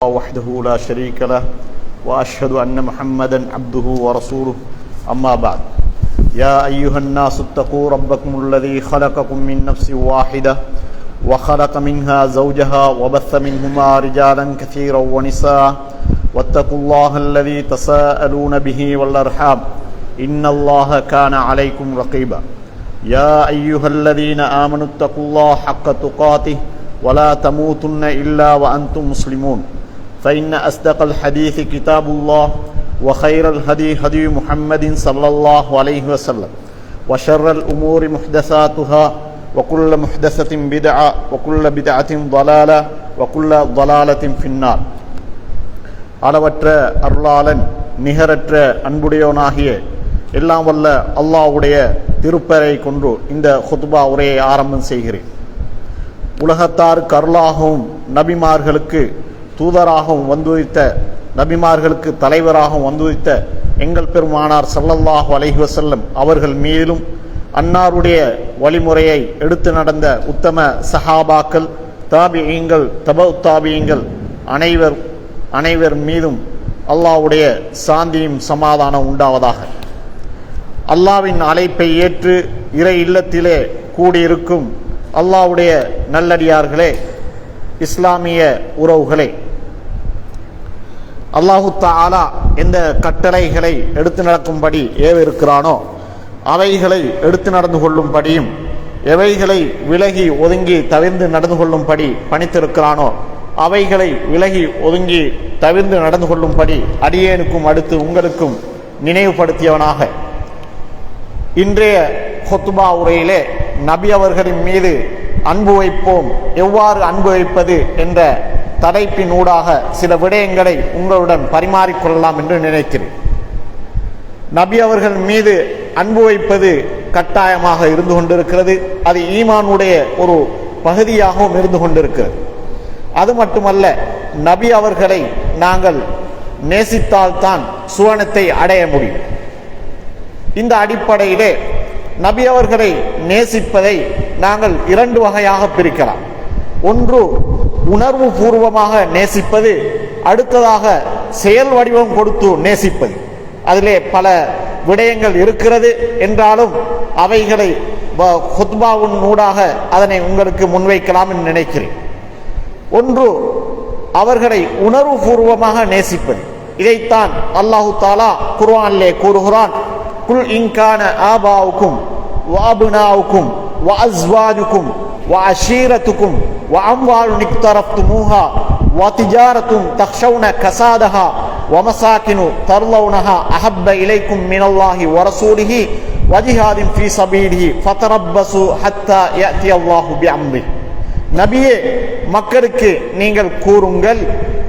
وحده لا شريك له وأشهد أن محمدا عبده ورسوله أما بعد يا أيها الناس اتقوا ربكم الذي خلقكم من نفس واحدة وخلق منها زوجها وبث منهما رجالا كثيرا ونساء واتقوا الله الذي تساءلون به والأرحام إن الله كان عليكم رقيبا يا أيها الذين آمنوا اتقوا الله حق تقاته ولا تموتن إلا وأنتم مسلمون فإن أصدق الحديث كتاب الله وخير الهدي هدي محمد صلى الله عليه وسلم وشر الأمور محدثاتها وكل محدثة بدعة وكل بدعة ضلالة وكل ضلالة في النار. அளவற்ற அருளாளன் நிகரற்ற அன்புடையவனாகிய எல்லாம் வல்ல அல்லாஹ்வுடைய திருப்பெயரை கொண்டு இந்த ஹுத்பா உரையை ஆரம்பம் செய்கிறேன். உலகத்தாருக்கு அருளாகவும் நபிமார்களுக்கு தூதராகவும் வந்துதித்த நபிமார்களுக்கு தலைவராகவும் வந்துதித்த எங்கள் பெருமானார் ஸல்லல்லாஹு அலைஹி வஸல்லம் அவர்கள் மீதும் அன்னாருடைய வழிமுறையை எடுத்து நடந்த உத்தம சஹாபாக்கள் தாபிஈங்கள் தபஉ தாபிஈங்கள் அனைவர் மீதும் அல்லாஹ்வுடைய சாந்தியும் சமாதானம் உண்டாவதாக. அல்லாஹ்வின் அழைப்பை ஏற்று இறை இல்லத்திலே கூடியிருக்கும் அல்லாஹ்வுடைய நல்லடியார்களே, இஸ்லாமிய உறவுகளே, அல்லாஹு தஆலா எந்த கட்டளைகளை எடுத்து நடக்கும்படி ஏவிருக்கிறானோ அவைகளை எடுத்து நடந்து கொள்ளும்படியும் எவைகளை விலகி ஒதுங்கி தவிர்ந்து நடந்து கொள்ளும்படி பணித்திருக்கிறானோ அவைகளை விலகி ஒதுங்கி தவிர்ந்து நடந்து கொள்ளும்படி அடியேனுக்கும் அடுத்து உங்களுக்கும் நினைவுபடுத்தியவனாக இன்றைய ஹுத்பா உரையிலே நபி அவர்களின் மீது அன்பு வைப்போம், எவ்வாறு அன்பு வைப்பது என்ற தலைப்பின் ஊடாக சில விடயங்களை உங்களுடன் பரிமாறிக்கொள்ளலாம் என்று நினைக்கிறேன். நபி அவர்கள் மீது அன்பு வைப்பது கட்டாயமாக இருந்து கொண்டிருக்கிறது. அது ஈமானுடைய ஒரு பகுதியாகவும் இருந்து கொண்டிருக்கிறது. அது மட்டுமல்ல, நபி அவர்களை நாங்கள் நேசித்தால்தான் சுவனத்தை அடைய முடியும். இந்த அடிப்படையிலே நபி அவர்களை நேசிப்பதை நாங்கள் இரண்டு வகையாக பிரிக்கலாம். ஒன்று உணர்வு பூர்வமாக நேசிப்பது, அடுத்ததாக செயல் வடிவம் கொடுத்து நேசிப்பது. அதிலே பல விடயங்கள் இருக்கிறது என்றாலும் அவைகளை ஹுத்பாவின் ஊடாக அதனை உங்களுக்கு முன்வைக்கலாம் என்று நினைக்கிறேன். ஒன்று அவர்களை உணர்வு பூர்வமாக நேசிப்பது. இதைத்தான் அல்லாஹு தஆலா குர்ஆனிலே கூறுகிறான். குல் இன்கான ஆபாவுக்கும் வஅப்னாவுக்கும் வஅஸ்வாஜுக்கும் வஅஷீரத்துக்கும் வஅம்வாலுன் இக்தரஃப்துமூஹா வதிஜாரத்துன் தக்ஷௌன கஸாதஹா வமசாகினு தர்லௌனஹா அஹப்ப இலைக்கும் மினல்லாஹி வரசூலிஹி வஜிஹாதின் ஃபீ ஸபீலிஹி ஃபதரப்பஸு ஹத்தா யஅதியல்லாஹு பிஅம்ரிஹி. நபியே, மக்களுக்கு நீங்கள் கூறுங்கள்,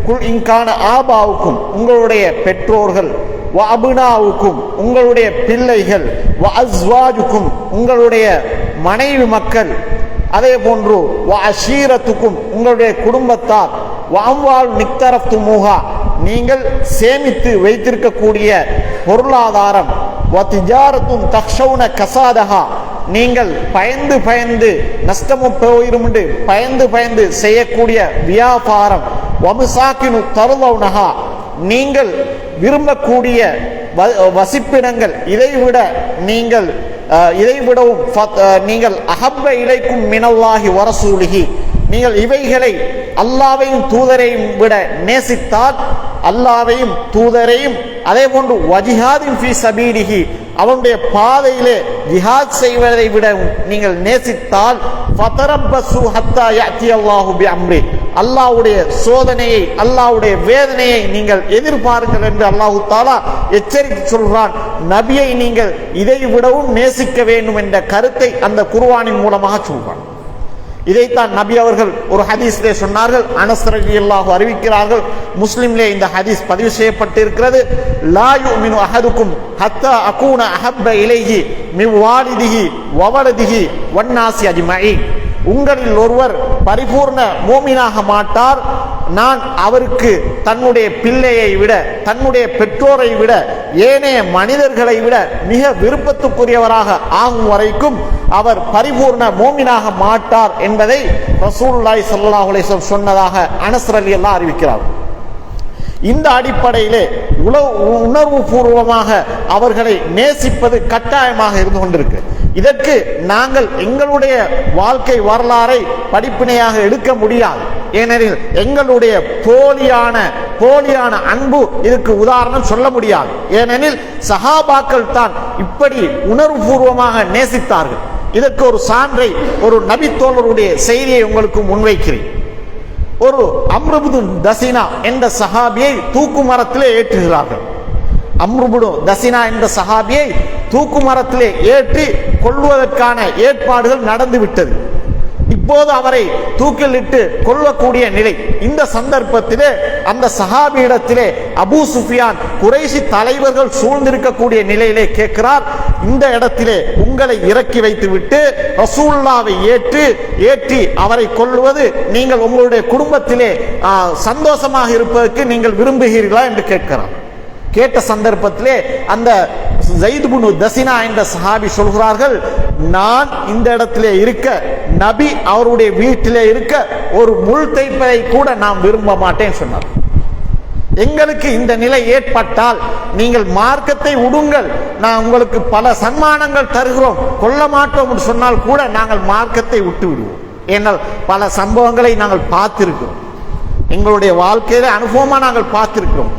குல் இன்கான ஆபாவுக்கும் உங்களுடைய பெற்றோர்கள், வஅப்னாவுக்கும் உங்களுடைய பிள்ளைகள், வஅஸ்வாஜுக்கும் உங்களுடைய மனைவி மக்கள், அதே போன்று வஅஷீரத்துக்கும் உங்களுடைய குடும்பத்தார், வஅம்வால் நிக்தரஃப்துமூஹா நீங்கள் சேமித்து வைத்திருக்கக்கூடிய பொருளாதாரம், வதிஜாரத்துன் தக்ஷௌன கஸாதஹா நீங்கள் பயந்து நஷ்டமும் போயிரும் என்று பயந்து செய்யக்கூடிய வியாபாரம், வமசாகினு தர்லௌனஹா நீங்கள் விரும்பக்கூடிய வசிப்பிடங்கள், இதைவிடவும் நீங்கள் அஹப்ப இலைக்கும் மினல்லாஹி வரசூலிஹி நீங்கள் இவைகளை அல்லாஹ்வையும் தூதரையும் விட நேசித்தால், அல்லாஹ்வையும் தூதரையும் அதே போன்று வஜிஹாதின் ஃபீ ஸபீலிஹி அவனுடைய பாதையிலே ஜிஹாத் செய்வதை விட நீங்கள் நேசித்தால், ஃபதரப்பஸு ஹத்தா யஅதியல்லாஹு பிஅம்ரி அல்லாஹ்வுடைய சோதனையை, அல்லாஹ்வுடைய வேதனையை நீங்கள் எதிர்பாருங்கள் என்று அல்லாஹு தஆலா எச்சரிக்கை சொல்கிறான். நபியை நீங்கள் இதை விடவும் நேசிக்க வேண்டும் என்ற கருத்தை அந்த குர்ஆனின் மூலமாக சொல்கிறான். இதைத்தான் நபி அவர்கள் ஒரு ஹதீஸிலே சொன்னார்கள். அனஸ் ரலியல்லாஹு அறிவிக்கிறார்கள், முஸ்லிம்லே இந்த ஹதீஸ் பதிவு செய்யப்பட்டிருக்கிறது. லா யுமினு அஹதுக்கும் ஹத்தா அகூன அஹப்ப இலைஹி மின் வாலிதிஹி வவலதிஹி வன்னாசி அஜ்மஈன் உங்களில் ஒருவர் பரிபூர்ண மூமினாக மாட்டார், நான் அவருக்கு தன்னுடைய பிள்ளையை விட, தன்னுடைய பெற்றோரை விட, ஏனைய மனிதர்களை விட மிக விருப்பத்துக்குரியவராக ஆகும் வரைக்கும் அவர் பரிபூர்ண மூமினாக மாட்டார் என்பதை ரசூலுல்லாஹி ஸல்லல்லாஹு அலைஹி வஸல்லம் சொன்னதாக அனஸ் ரலியல்லாஹு அறிவிக்கிறார். இந்த அடிப்படையிலே உணர்வு பூர்வமாக அவர்களை நேசிப்பது கட்டாயமாக இருந்து கொண்டிருக்கு. இதற்கு நாங்கள் எங்களுடைய வாழ்க்கை வரலாறை படிப்பினையாக எடுக்க முடியாது. ஏனெனில் எங்களுடைய போலியான அன்பு இதுக்கு உதாரணம் சொல்ல முடியாது. ஏனெனில் சஹாபாக்கள் தான் இப்படி உணர்வு பூர்வமாக நேசித்தார்கள். இதற்கு ஒரு சான்றை ஒரு நபித்தோழருடைய செய்தியை உங்களுக்கு முன்வைக்கிறேன். ஒரு அம்ருபுது தசினா என்ற சஹாபியை தூக்கு மரத்திலே ஏற்றுகிறார்கள். அம்ருபுடு தசினா என்ற சஹாபியை தூக்கு மரத்திலே ஏற்றி கொள்வதற்கான ஏற்பாடுகள் நடந்துவிட்டது. இப்போது அவரை தூக்கில் இட்டு கொல்லக்கூடிய நிலை. இந்த சந்தர்ப்பத்திலே அந்த சஹாபியிடத்திலே அபூ சுஃபியான் குறைஷி தலைவர்கள் சூழ்ந்திருக்கக்கூடிய நிலையிலே கேட்கிறார், இந்த இடத்திலே உங்களை இறக்கி வைத்து விட்டு ரசூலுல்லாவை ஏற்றி அவரை கொல்வது நீங்கள் உங்களுடைய குடும்பத்திலே சந்தோஷமாக இருப்பதற்கு நீங்கள் விரும்புகிறீர்களா என்று கேட்கிறார். கேட்ட சந்தர்ப்பத்திலே அந்த ஸைத் இப்னு தஸினா என்ற சஹாபி சொல்கிறார்கள், நான் இந்த இடத்திலே இருக்க, நபி அவருடைய வீட்டிலே இருக்க ஒரு முள் தைப்பதை கூட நான் விரும்ப மாட்டேன் சொன்னார். எங்களுக்கு இந்த நிலை ஏற்பட்டால் நீங்கள் மார்க்கத்தை உடுங்கள், நான் உங்களுக்கு பல சன்மானங்கள் தருகிறோம், கொல்ல மாட்டோம் என்று சொன்னால் கூட நாங்கள் மார்க்கத்தை விட்டு விடுவோம். ஏனால் பல சம்பவங்களை நாங்கள் பார்த்திருக்கிறோம், எங்களுடைய வாழ்க்கையில அனுபவமா நாங்கள் பார்த்திருக்கிறோம்.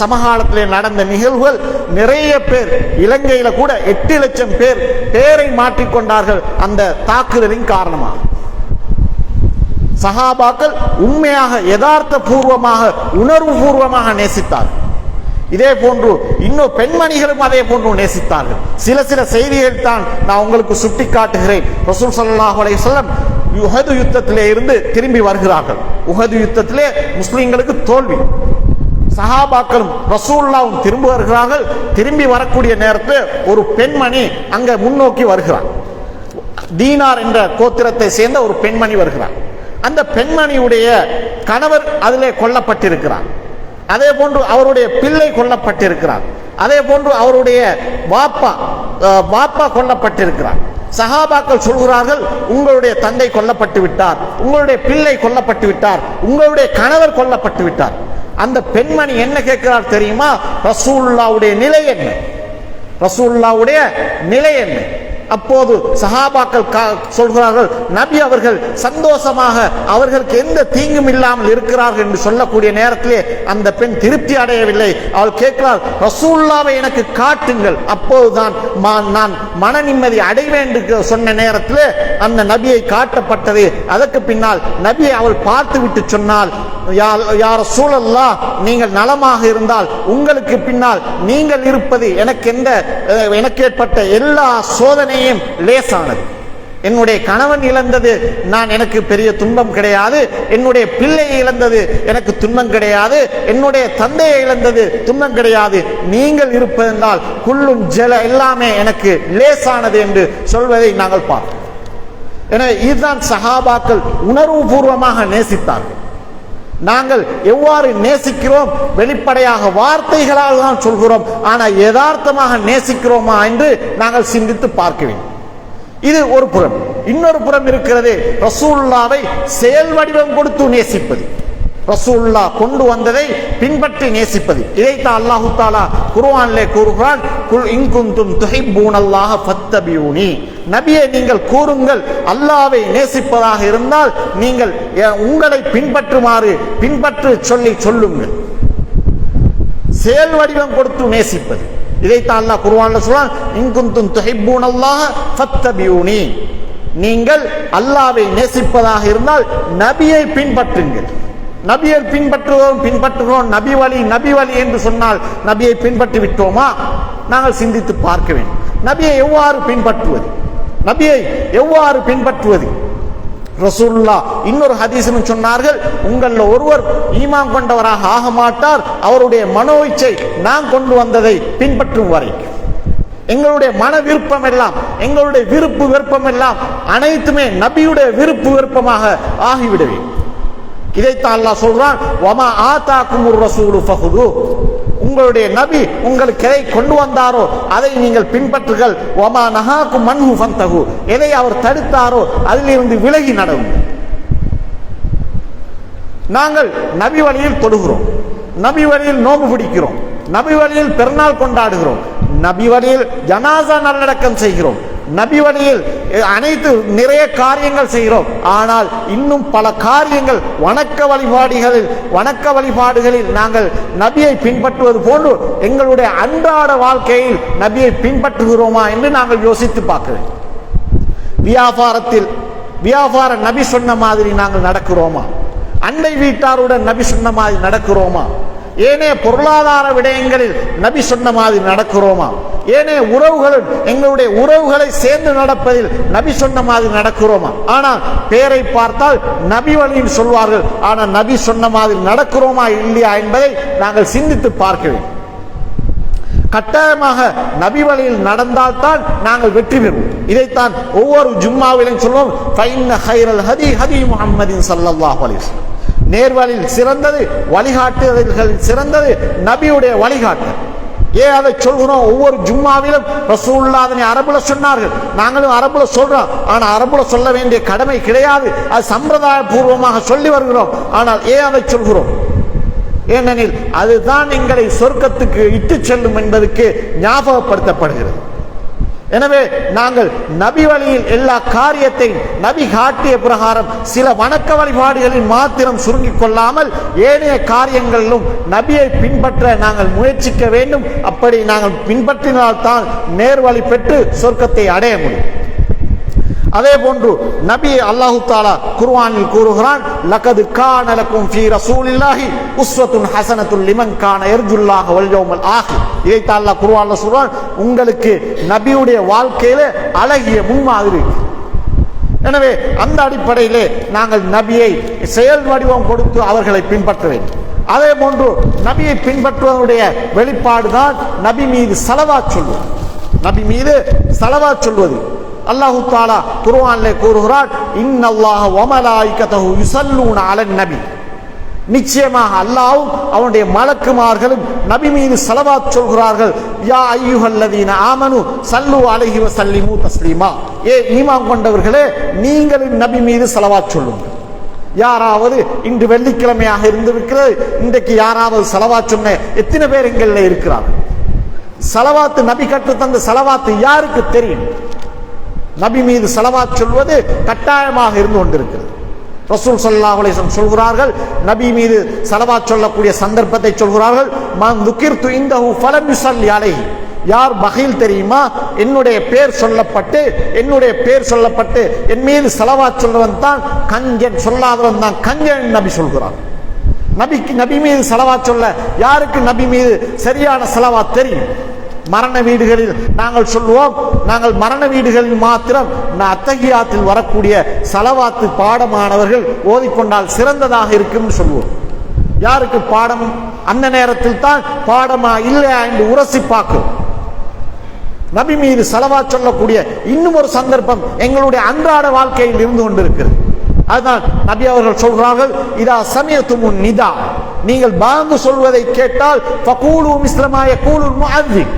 சமகாலத்திலே நடந்த நிகழ்வுகள் நிறைய பேர், இலங்கையில கூட 8 லட்சம் பேர் பேரை மாற்றிக்கொண்டார்கள் அந்த தாக்குதலின் காரணமாக. சஹாபாக்கள் உண்மையாக யதார்த்த பூர்வமாக உணர்வு பூர்வமாக நேசித்தார். இதே போன்று இன்னும் பெண்மணிகளும் அதே போன்று நேசித்தார்கள். சில செய்திகள் தான் நான் உங்களுக்கு சுட்டி காட்டுகிறேன். ரசூல் ஸல்லல்லாஹு அலைஹி வஸல்லம் உஹது யுத்தத்திலே இருந்து திரும்பி வருகிறார்கள். உஹது யுத்தத்திலே முஸ்லிம்களுக்கு தோல்வி. சஹாபாக்களும் ரசூலுல்லாஹ்வும் திரும்பி வருகிறார்கள். திரும்பி வரக்கூடிய நேரத்தில் ஒரு பெண்மணி அங்க முன்னோக்கி வருகிறார். தீனார் என்ற கோத்திரத்தை சேர்ந்த ஒரு பெண்மணி வருகிறார். அந்த பெண்மணியுடைய கணவர் அதிலே கொல்லப்பட்டிருக்கிறார். அதே போன்று அவருடைய பிள்ளை கொல்லப்பட்டிருக்கிறார். அதே போன்று அவருடைய வாப்பா கொல்லப்பட்டிருக்கிறார். சஹாபாக்கள் சொல்கிறார்கள், உங்களுடைய தந்தை கொல்லப்பட்டு விட்டார், உங்களுடைய பிள்ளை கொல்லப்பட்டு விட்டார், உங்களுடைய கணவர் கொல்லப்பட்டு விட்டார். அந்த பெண்மணி என்ன கேட்கிறார் தெரியுமா? ரசூலுல்லாஹ்வுடைய நிலை என்ன? ரசூலுல்லாஹ்வுடைய நிலை என்ன? அப்போது சஹாபாக்கள் சொல்கிறார்கள், நபி அவர்கள் சந்தோஷமாக அவர்களுக்கு எந்த தீங்கும் இல்லாமல் இருக்கிறார்கள் என்று சொல்லக்கூடிய நேரத்திலே அந்த பெண் திருப்தி அடையவில்லை. அவள் கேட்கிறாள், ரசூலுல்லாஹ்வை எனக்கு காட்டுங்கள், அப்போதுதான் நான் மன நிம்மதி அடைவேன் என்று சொன்ன நேரத்தில் அந்த நபியை காட்டப்பட்டது. அதற்கு பின்னால் நபியை அவள் பார்த்து விட்டு சொன்னால், யா ரசூலல்லாஹ், நீங்கள் நலமாக இருந்தால் உங்களுக்கு பின்னால் நீங்கள் இருப்பது எனக்கு ஏற்பட்ட எல்லா சோதனை லேசானது. என்னுடைய கணவன் இழந்தது எனக்கு பெரிய துன்பம் கிடையாது, என்னுடைய பிள்ளையை இழந்தது எனக்கு துன்பம் கிடையாது, என்னுடைய தந்தையை இழந்தது துன்பம் கிடையாது, நீங்கள் இருப்பதனால் குள்ளும் ஜல எல்லாமே எனக்கு லேசானது என்று சொல்வதை நாங்கள் பார்க்கிறோம். எனவே இதுதான் சஹாபாக்கள் உணர்வு பூர்வமாக நேசித்தார்கள். நாங்கள் எவ்வாறு நேசிக்கிறோம்? வெளிப்படையாக வார்த்தைகளால் தான் சொல்கிறோம், ஆனால் யதார்த்தமாக நேசிக்கிறோமா என்று நாங்கள் சிந்தித்து பார்க்க வேண்டும். இது ஒரு புறம். இன்னொரு புறம் இருக்கிறது, ரசூலுல்லாஹ்வை செயல் வடிவம் கொடுத்து நேசிப்பது. ரசூலுல்லாஹ் கொண்டு வந்ததை பின்பற்றி நேசிப்பது. இதைத்தான் அல்லாஹு தஆலா குர்ஆனிலே கூறுகிறான், குல் இன் குன்தும் துஹிப்பூனல்லாஹ ஃபத்தபியூனி. நபியே, நீங்கள் கூறுங்கள், அல்லாஹ்வை நேசிப்பதாக இருந்தால் நீங்கள் உங்களை பின்பற்று சொல்லுங்கள். செயல் வடிவம் கொடுத்து நேசிப்பது. இதைத்தான் அல்லாஹ் குர்ஆன்ல சொல்றான், இன் குன்தும் துஹிப்பூனல்லாஹ ஃபத்தபியூனி. நீங்கள் அல்லாஹ்வை நேசிப்பதாக இருந்தால் நபியை பின்பற்றுங்கள். நபியை பின்பற்றுகிறோம், நபி வழி என்று சொன்னால் நபியை பின்பற்றி விட்டோமா? நாங்கள் சிந்தித்து பார்க்க வேண்டும். நபியை எவ்வாறு பின்பற்றுவது? ரசூலுல்லாஹ் இன்னொரு ஹதீஸில் சொன்னார்கள், உங்களில் ஒருவர் ஈமான் கொண்டவராக ஆக மாட்டார் அவருடைய மனோ இச்சை நான் கொண்டு வந்ததை பின்பற்றும் வரைக்கும். எங்களுடைய மன விருப்பம் எல்லாம், எங்களுடைய விருப்பு விருப்பம் எல்லாம் அனைத்துமே நபியுடைய விருப்பு விருப்பமாக ஆகிவிடுவே. இதைத்தான் அல்லாஹ் சொல்றான், வமா ஆதாகுமுர் ரசூலு ஃபஹுது. உங்களுடைய நபி உங்களுக்கு எதை கொண்டு வந்தாரோ அதை நீங்கள் பின்பற்றுங்கள். வமா நஹாகும் அன்ஹு ஃபன்தஹு. எதை அவர் தடுத்தாரோ அதிலிருந்து விலகி நடவுங்கள். நாங்கள் நபி வழியில் தொழுகிறோம், நபி வழியில் நோம்பு பிடிக்கிறோம், நபி வழியில் பெருநாள் கொண்டாடுகிறோம், நபி வழியில் ஜனாசா நல்லடக்கம் செய்கிறோம், நபி வழியில் அனைத்து நிறைய காரியங்கள் செய்கிறோம். ஆனால் இன்னும் பல காரியங்கள் வணக்க வழிபாடுகளில் நாங்கள் நபியை பின்பற்றுவது போன்று எங்களுடைய அன்றாட வாழ்க்கையில் நபியை பின்பற்றுகிறோமா என்று நாங்கள் யோசித்து பார்க்கிறோம். வியாபார நபி சொன்ன மாதிரி நாங்கள் நடக்கிறோமா? அண்டை வீட்டாருடன் நபி சொன்ன மாதிரி நடக்கிறோமா? ஏனே பொருளாதார விடயங்களில் நபி சொன்ன மாதிரி நடக்கிறோமா? ஏனே எங்களுடைய உறவுகளை சேர்ந்து நடப்பதில் நபி சொன்ன மாதிரி நடக்கிறோமா? ஆனால் பேரை பார்த்தால் நபி வழியில் சொல்வார்கள், ஆனால் நபி சொன்ன மாதிரி நடக்கிறோமா இல்லையா என்பதை நாங்கள் சிந்தித்து பார்க்க வேண்டும். கட்டாயமாக நபி வழியில் நடந்தால்தான் நாங்கள் வெற்றி பெறுவோம். இதைத்தான் ஒவ்வொரு ஜும்மாவிலும் சொல்வோம், ஃபைன்ன ஹைரல் ஹதி ஹதி முஹம்மதின் ஸல்லல்லாஹு அலைஹி வஸல்லம். நேர்வழியில் சிறந்தது, வழிகாட்டுதல்களில் சிறந்தது நபியுடைய வழிகாட்டுதல். ஏன் அதை சொல்கிறோம்? ஒவ்வொரு ஜும்மாவிலும் ரசூலுல்லாஹ் அதனை அரபுல சொன்னார்கள், நாங்களும் அரபுல சொல்றோம். ஆனால் அரபுல சொல்ல வேண்டிய கடமை கிடையாது, அது சம்பிரதாய பூர்வமாக சொல்லி வருகிறோம். ஆனால் ஏன் அதை சொல்கிறோம்? ஏனெனில் அதுதான் எங்களை சொர்க்கத்துக்கு இட்டு செல்லும் என்பதற்கு ஞாபகப்படுத்தப்படுகிறது. எனவே நாங்கள் நபி வழியில் எல்லா காரியத்தையும் நபி காட்டிய பிரகாரம் சில வணக்க வழிபாடுகளில் மாத்திரம் சுருங்கிக் கொள்ளாமல் ஏனைய காரியங்களிலும் நபியை பின்பற்ற நாங்கள் முயற்சிக்க வேண்டும். அப்படி நாங்கள் பின்பற்றினால்தான் நேர்வழி பெற்று சொர்க்கத்தை அடைய முடியும். அதே போன்று நபி அல்லாஹு தஆலா குர்ஆனில் கூறுகிறான், லகத் கான லகும் ஃபீ ரசூலில்லாஹி உஸ்வத்துன் ஹஸனத்துல் லிமன் கான யர்ஜுல்லாஹ வல் யௌமல் ஆகிர். இதை அல்லாஹ் குர்ஆன்ல சொல்றான், உங்களுக்கு நபியுடைய வாழ்க்கையில அழகிய முன்மாதிரி. எனவே அந்த அடிப்படையிலே நாங்கள் நபியை செயல் வடிவம் கொடுத்து அவர்களை பின்பற்ற வேண்டும். அதே போன்று நபியை பின்பற்றுவதனுடைய வெளிப்பாடுதான் நபி மீது ஸலவாத் சொல்வது. நபி மீது ஸலவாத் சொல்வது. அல்லாஹு தஆலா குர்ஆனிலே கூறுகிறார், இன்னல்லாஹ வ மலாயிகத்தஹு யுஸல்லூன அலன் நபி. நிச்சயமாக அல்லாஹ்வும் அவனுடைய மலக்குமார்களும் நபி மீது ஸலவாத் சொல்கிறார்கள். யா அய்யுஹல்லதீன ஆமனு ஸல்லு அலைஹி வ ஸல்லிமு தஸ்லீமா. ஈமான் கொண்டவர்களே, நீங்கள் நபி மீது ஸலவாத் சொல்லுங்கள். யாராவது இன்று வெள்ளிக்கிழமையாக இருந்திருக்கிறது, இன்றைக்கு யாராவது ஸலவாத் சொன்ன எத்தனை பேர் எங்கள்ல இருக்கிறார்கள்? ஸலவாத் நபி கற்று தந்த ஸலவாத் யாருக்கு தெரியும்? நபி மீது ஸலவாத் சொல்வது கட்டாயமாக இருந்து கொண்டிருக்கிறது. ரசூல் ஸல்லல்லாஹு அலைஹி வஸல்லம் சொல்கிறார்கள், நபி மீது ஸலவாத் சொல்லக்கூடிய சந்தர்ப்பத்தை சொல்கிறார்கள், மன் துகிர்து இன்தஹு ஃபலம் யுஸல்லி அலைஹி. யார் பகீல் தெரியுமா? என்னுடைய பேர் சொல்லப்பட்டு என் மீது ஸலவாத் சொல்றவன் தான் கஞ்சன், சொல்லாதவன் தான் கஞ்சன் நபி சொல்கிறார். நபி மீது ஸலவாத் சொல்ல யாருக்கு நபி மீது சரியான ஸலவாத் தெரியும்? மரண வீடுகளில் நாங்கள் சொல்லுவோம், நாங்கள் மரண வீடுகளில் மாத்திரம் அத்தஹியாத்தில் வரக்கூடிய ஸலவாத்து பாடமானவர்கள் ஓதிக்கொண்டால் சிறந்ததாக இருக்கும் சொல்லுவோம். யாருக்கு பாடம்? அந்த நேரத்தில் தான் பாடமா இல்லையா என்று உரசி பார்க்கிறோம். நபி மீது ஸலவாத் சொல்லக்கூடிய இன்னும் ஒரு சந்தர்ப்பம் எங்களுடைய அன்றாட வாழ்க்கையில் இருந்து கொண்டிருக்கிறது. அதுதான் நபி அவர்கள் சொல்கிறார்கள், இதா சமியத்துமுன் நிதா, நீங்கள் பாங்கு சொல்வதை கேட்டால் ஃபகூலு மிஸ்ல மா யகூலுல் முஅத்தின்,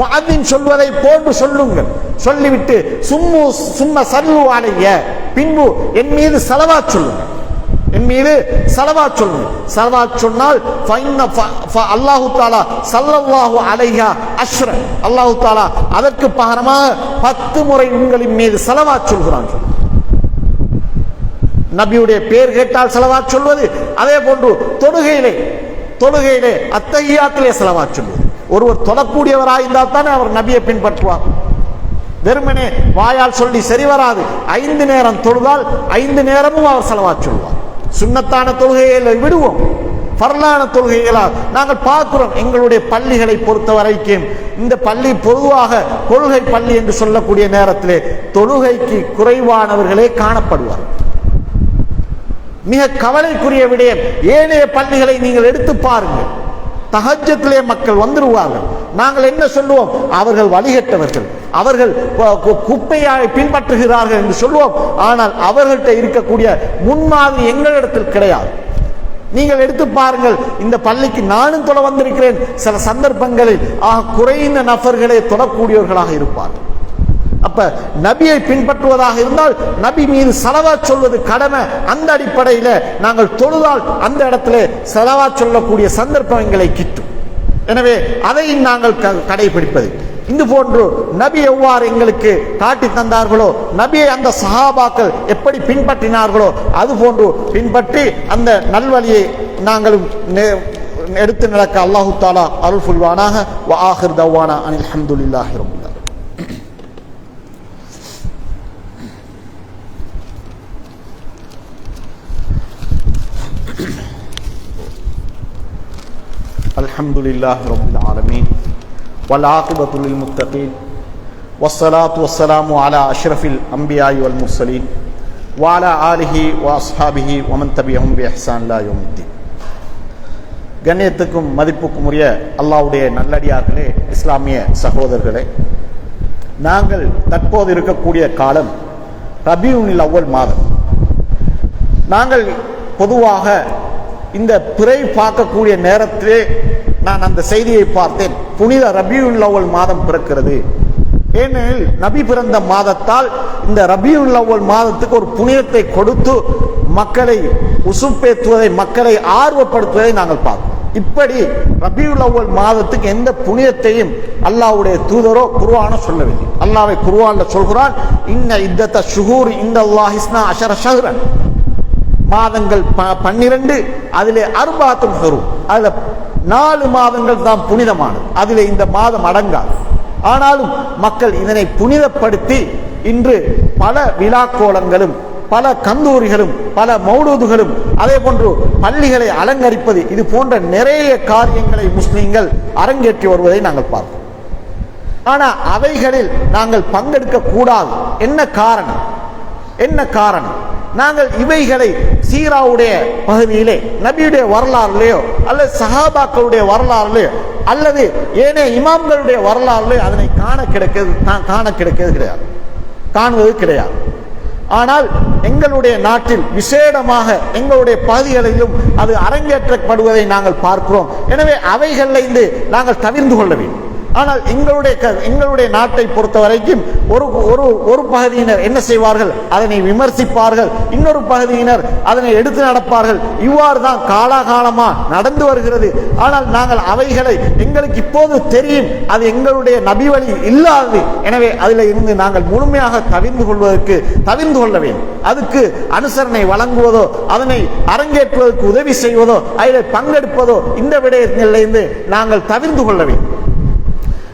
முஅத்தின் சொல்வதை போன்று சொல்லுங்கள். சொல்லிவிட்டு சும்ம ஸல்லு அலைய, பின்பு என் மீது ஸலவாத் சொல்லுங்கள். என் மீது ஸலவாத் சொல்லுங்கள். ஸலவாத் சொன்னால் அல்லாஹு தஆலா ஸல்லல்லாஹு அலைஹி அஷ்ர, அல்லாஹு தஆலா அதற்கு பகரமாக 10 முறை உங்களின் மீது ஸலவாத் சொல்கிறான். நபியுடைய பேர் கேட்டால் ஸலவாத் சொல்வது. அதே போன்று தொழுகையிலே அத்தஹியாத்திலே ஸலவாத் சொல்வது. ஒருவர் தொழக்கூடியவராக இருந்தால் தானே அவர் நபியை பின்பற்றுவார். வெறுமனே வாயால் சொல்லி சரி வராது. 5 நேரம் தொழுதால் 5 நேரமும் அவர் ஸலவாத் சொல்வார். சுன்னத்தான தொழுகைகளை விடுவோம், ஃபர்லான தொழுகைகளால் நாங்கள் பார்க்கிறோம். எங்களுடைய பள்ளிகளை பொறுத்த வரைக்கும் இந்த பள்ளி பொதுவாக கொள்கை பள்ளி என்று சொல்லக்கூடிய நேரத்திலே தொழுகைக்கு குறைவானவர்களே காணப்படுவார். மிக கவலைக்குரிய விடயம், ஏனைய பள்ளிகளை நீங்கள் எடுத்து பாருங்கள், தஹஜ்ஜத்திலே மக்கள் வந்துடுவார்கள். நாங்கள் என்ன சொல்லுவோம்? அவர்கள் வழிகட்டவர்கள், அவர்கள் குப்பையை பின்பற்றுகிறார்கள் என்று சொல்லுவோம். ஆனால் அவர்கள்ட்ட இருக்கக்கூடிய முன்மாதிரி எங்களிடத்தில் கிடையாது. நீங்கள் எடுத்து பாருங்கள், இந்த பள்ளிக்கு நானும் தொட வந்திருக்கிறேன். சில சந்தர்ப்பங்களில் குறைந்த நபர்களே தொடக்கூடியவர்களாக இருப்பார்கள். அப்ப நபியை பின்பற்றுவதாக இருந்தால் நபி மீது ஸலவாத் சொல்வது கடமை. அந்த அடிப்படையில் நாங்கள் தொழுதால் அந்த இடத்துல ஸலவாத் சொல்லக்கூடிய சந்தர்ப்பம் எங்களை கிட்டும். எனவே அதை நாங்கள் கடைபிடிப்பது. இது போன்று நபி எவ்வாறு எங்களுக்கு காட்டி தந்தார்களோ, நபியை அந்த சஹாபாக்கள் எப்படி பின்பற்றினார்களோ அது போன்று பின்பற்றி அந்த நல்வழியை நாங்களும் எடுத்து நடக்க அல்லாஹு தஆலா அருள் புரிவானாக. வ ஆகிர் தவானா அனில் ஹம்துலில்லாஹி ரப்பில் ஆலமீன். அல்ஹம்துலில்லாஹி ரப்பில் ஆலமீன் வல் ஆகிபத்து லில் முத்தகீன் வஸ்ஸலாத்து வஸ்ஸலாமு அலா அஷ்ரஃபில் அன்பியாஇ வல் முர்ஸலீன் வ அலா ஆலிஹி வ அஸ்ஹாபிஹி வ மன் தபிஅஹும் பி இஹ்சான் இலா யௌமித்தீன். கண்ணியத்துக்கும் மதிப்புக்கும் உரிய அல்லாஹ்வுடைய நல்லடியார்களே, இஸ்லாமிய சகோதரர்களே, நாங்கள் தற்போது இருக்கக்கூடிய காலம் ரபியுல் அவ்வல் மாதம். நாங்கள் பொதுவாக இந்த பிறை பார்க்கக்கூடிய நேரத்திலே நான் அந்த செய்தியை பார்த்தேன். புனித ரபியுல் அவ்வல் மாதம் பிறக்கிறது. ஏனெனில் நபி பிறந்த மாதத்தால் இந்த ரபியுல் அவ்வல் மாதத்துக்கு ஒரு புனிதத்தை கொடுத்து மக்களை உசுப்பேற்றுவதை, மக்களை ஆர்வப்படுத்துவதை நாங்கள் பார்க்கிறோம். இப்படி ரபியுல் அவ்வல் மாதத்துக்கு எந்த புனிதத்தையும் அல்லாஹ்வுடைய தூதரோ குர்ஆனோ சொல்லவில்லை. அல்லாஹ்வை குர்ஆன்ல சொல்கிறான், இன்ன இத்தத ஷுஹூர் இன்தல்லாஹி 12 ஷஹ்ரன். மாதங்கள் 12, அதிலே அர்பாத்துல் ஹுரும், அதுல 4 மாதங்கள் தான் புனிதமானது, அதிலே இந்த மாதம் அடங்காது. ஆனாலும் மக்கள் இதனை புனிதப்படுத்தி இன்று பல விழாக்கோலங்களும் பல கந்தூரிகளும் பல மௌலூதுகளும் அதே போன்று பள்ளிகளை அலங்கரிப்பது, இது போன்ற நிறைய காரியங்களை முஸ்லிம்கள் அரங்கேற்றி வருவதை நாங்கள் பார்க்கிறோம். ஆனா அவைகளில் நாங்கள் பங்கெடுக்க கூடாது. என்ன காரணம்? என்ன காரணம்? நாங்கள் இவைகளை சீராவுடைய பகுதியிலே, நபியுடைய வரலாறுலையோ அல்லது சஹாபாக்களுடைய வரலாறுலையோ அல்லது ஏனைய இமாம்களுடைய வரலாறுலையோ அதனை காண கிடைக்கிறது கிடையாது, காணுவது கிடையாது. ஆனால் எங்களுடைய நாட்டில் விசேடமாக எங்களுடைய பகுதிகளிலும் அது அரங்கேற்றப்படுவதை நாங்கள் பார்க்கிறோம். எனவே அவைகளிலிருந்து நாங்கள் தவிர்ந்து கொள்ள வேண்டும். ஆனால் எங்களுடைய நாட்டை பொறுத்த வரைக்கும் ஒரு பகுதியினர் என்ன செய்வார்கள்? அதனை விமர்சிப்பார்கள், இன்னொரு பகுதியினர் அதனை எடுத்து நடப்பார்கள். இவ்வாறு தான் காலாகாலமா நடந்து வருகிறது. ஆனால் நாங்கள் அவைகளை எங்களுக்கு இப்போது தெரியும், அது எங்களுடைய நபி வழி இல்லாதது. எனவே அதில் இருந்து நாங்கள் முழுமையாக தவிர்ந்து கொள்ள வேண்டும். அதுக்கு அனுசரணை வழங்குவதோ அதனை அரங்கேற்றுவதற்கு உதவி செய்வதோ அதில் பங்கெடுப்பதோ இந்த விடயத்திலிருந்து நாங்கள் தவிர்ந்து கொள்ள வேண்டும்.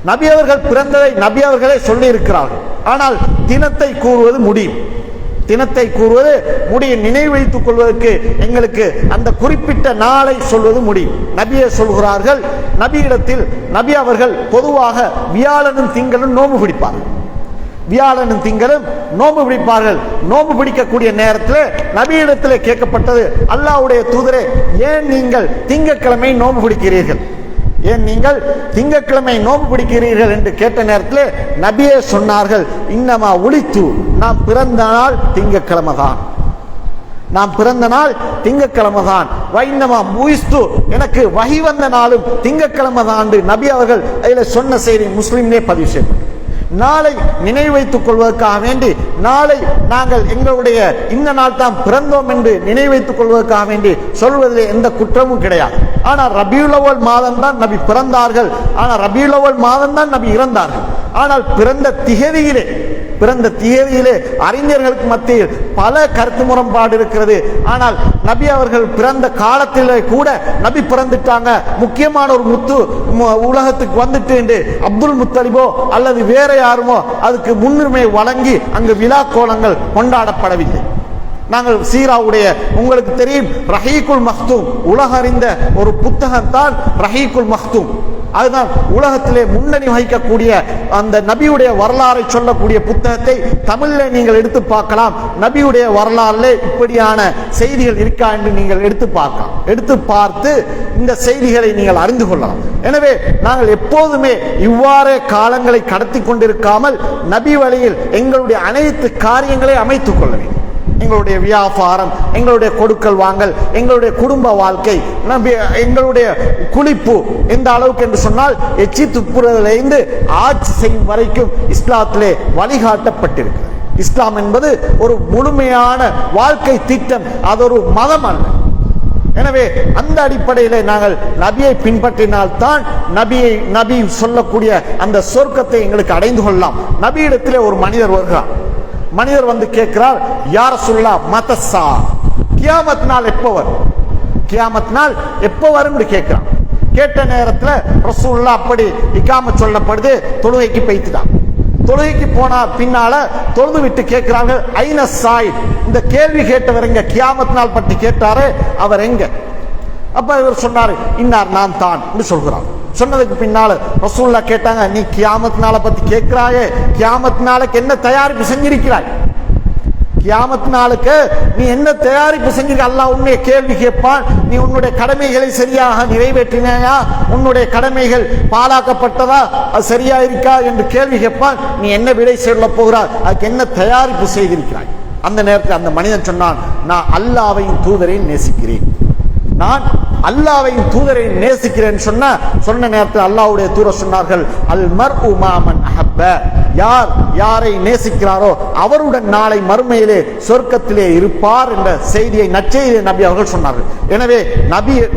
நபி அவர்கள் பிறந்ததை நபி அவர்களே சொல்லி இருக்கிறார்கள். ஆனால் தினத்தை கூறுவது முடியும், நினைவு வைத்துக் கொள்வதற்கு எங்களுக்கு அந்த குறிப்பிட்ட நாளை சொல்வது முடியும். நபியை சொல்கிறார்கள். நபியிடத்தில் நபி அவர்கள் பொதுவாக வியாழனும் திங்களும் நோன்பு பிடிப்பார்கள். நோன்பு பிடிக்கக்கூடிய நேரத்தில் நபியிடத்தில் கேட்கப்பட்டது, அல்லாஹ்வுடைய தூதரே, ஏன் நீங்கள் திங்கட்கிழமை நோன்பு பிடிக்கிறீர்கள் என்று கேட்ட நேரத்தில் நபியே சொன்னார்கள், இன்னமா உலித்து, நாம் பிறந்த நாள் திங்கட்கிழமை தான். வைன்னமா முயிஸ்து, எனக்கு வஹி வந்த நாளும் திங்கட்கிழமை தான். நபி அவர்கள் அதில் சொன்ன செய்தி முஸ்லிம்லே பதிவு செய்யப்பட்டது. நாளை நினைவு வைத்துக் கொள்வதற்காக வேண்டி, நாளை நாங்கள் எங்களுடைய இந்த நாள் தான் பிறந்தோம் என்று நினைவு வைத்துக் கொள்வதற்காக வேண்டி சொல்வதில் எந்த குற்றமும் கிடையாது. ஆனால் ரபியுல் அவ்வல் மாதம் தான் நபி பிறந்தார்கள், ஆனால் ரபியுல் அவ்வல் மாதம் தான் நபி இறந்தார்கள். ஆனால் பிறந்த திகதியிலே அறிஞர்களுக்கு மத்தியில் பல கருத்து முரண்பாடு இருக்கிறது. ஆனால் நபி அவர்கள் பிறந்த காலத்திலே கூட நபி பிறந்துட்டாங்க, முக்கியமான ஒரு முத்து உலகத்துக்கு வந்துட்டு என்று அப்துல் முத்தலிபோ அல்லது வேற யாருமோ அதுக்கு முன்னுரிமை வழங்கி அங்கு விழா கோலங்கள் கொண்டாடப்படவில்லை. நாங்கள் சீராவுடைய, உங்களுக்கு தெரியும், ரஹீக்குல் மக்தூம், உலக அறிந்த ஒரு புத்தகம் தான் ரஹீக்குல் மக்தூம். அதுதான் உலகத்திலே முன்னணி வகிக்கக்கூடிய அந்த நபியுடைய வரலாறை சொல்லக்கூடிய புத்தகத்தை தமிழில் நீங்கள் எடுத்து பார்க்கலாம். நபியுடைய வரலாறுல இப்படியான செய்திகள் இருக்கா என்று நீங்கள் எடுத்து பார்த்து இந்த செய்திகளை நீங்கள் அறிந்து கொள்ளலாம். எனவே நாங்கள் எப்போதுமே இவ்வாறே காலங்களை கடத்தி கொண்டிருக்காமல் நபி வழியில் எங்களுடைய அனைத்து காரியங்களை அமைத்துக் கொள்ள வேண்டும். எங்களுடைய வியாபாரம், எங்களுடைய கொடுக்கல் வாங்கல், எங்களுடைய குடும்ப வாழ்க்கை, எங்களுடைய குளிப்பு எந்த அளவுக்கு என்று சொன்னால் எச்சி துப்புறதிலிருந்து ஆட்சி செய்யும் வரைக்கும் இஸ்லாத்திலே வழிகாட்டப்பட்டிருக்கிறது. இஸ்லாம் என்பது ஒரு முழுமையான வாழ்க்கை திட்டம், அது ஒரு மதம் அல்ல. எனவே அந்த அடிப்படையில் நாங்கள் நபியை பின்பற்றினால்தான் நபி சொல்லக்கூடிய அந்த சொர்க்கத்தை எங்களுக்கு அடைந்து கொள்ளலாம். நபியிடத்திலே ஒரு மனிதர் வருகிறார். மனிதர் வந்து கேட்கிறார், யார் சொல்லா மதசா, கியாமத் நாள் எப்போ வரும், கியாமத் நாள் எப்போ வரும் கேட்கிறான். கேட்ட நேரத்தில் ரசூலுல்லாஹ் அப்படி இகாமத் சொல்லப்படுது, தொழுகைக்கு போய்த்துட்டான். தொழுகைக்கு போனா பின்னால தொழுது விட்டு கேட்கிறாங்க, ஐன சாயித், இந்த கேள்வி கேட்டவர் எங்க, கியாமத் நாள் பற்றி கேட்டாரு, அவர் எங்க? அப்ப இவர் சொன்னாரு, இன்னார் நான் தான் என்று சொல்கிறார். சொன்னதுக்கு பின்னால ரசூலுல்லாஹ் கேட்டாங்க, நீ கியாமத் நாளை பத்தி கேட்கிறாயே, கியாமத் நாளுக்கு என்ன தயாரிப்பு செஞ்சிருக்கிறாய்? கியாமத் நாளுக்கு நீ என்ன தயாரிப்பு செஞ்சிருக்க? அல்லாஹ் உன்னை கேள்வி கேட்பான். நீ உன்னுடைய கடமைகளை சரியாக நிறைவேற்றினாயா, உன்னுடைய கடமைகள் பாழாக்கப்பட்டதா, அது சரியா இருக்கா என்று கேள்வி கேட்பான். நீ என்ன விடை சொல்ல போகிறாய், அதுக்கு என்ன தயாரிப்பு செய்திருக்கிறாய்? அந்த நேரத்தில் அந்த மனிதன் சொன்னான், நான் அல்லாஹ்வையும் தூதரையும் நேசிக்கிறேன், நான் அல்லாஹ்வையும் தூதரையும் நேசிக்கிறேன். சொன்ன நேரத்தில் அல்லாஹ்வுடைய தூதர் சொன்னார்கள், அல் மர்உ மா மன் அஹப்ப, யார் யாரை நேசிக்கிறாரோ அவருடன் நாளை மறுமையிலே சொர்க்கத்திலே இருப்பார் என்ற செய்தியை நற்செய்தியை நபி அவர்கள் சொன்னார்கள். எனவே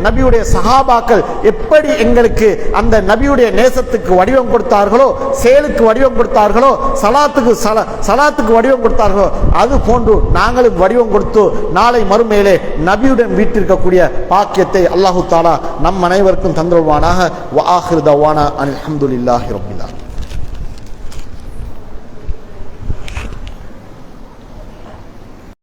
நபியுடைய சஹாபாக்கள் எப்படி எங்களுக்கு அந்த நபியுடைய நேசத்துக்கு வடிவம் கொடுத்தார்களோ, செயலுக்கு வடிவம் கொடுத்தார்களோ, சலாத்துக்கு வடிவம் கொடுத்தார்களோ, அது போன்று நாங்களும் வடிவம் கொடுத்து நாளை மறுமையிலே நபியுடன் வீட்டிருக்கக்கூடிய பாக்கியத்தை அல்லாஹு தாலா நம் அனைவருக்கும் தந்துள்வானாக. வ ஆகிரு தவானா அல்ஹம்துலில்லாஹி ரப்பில் ஆலமீன்.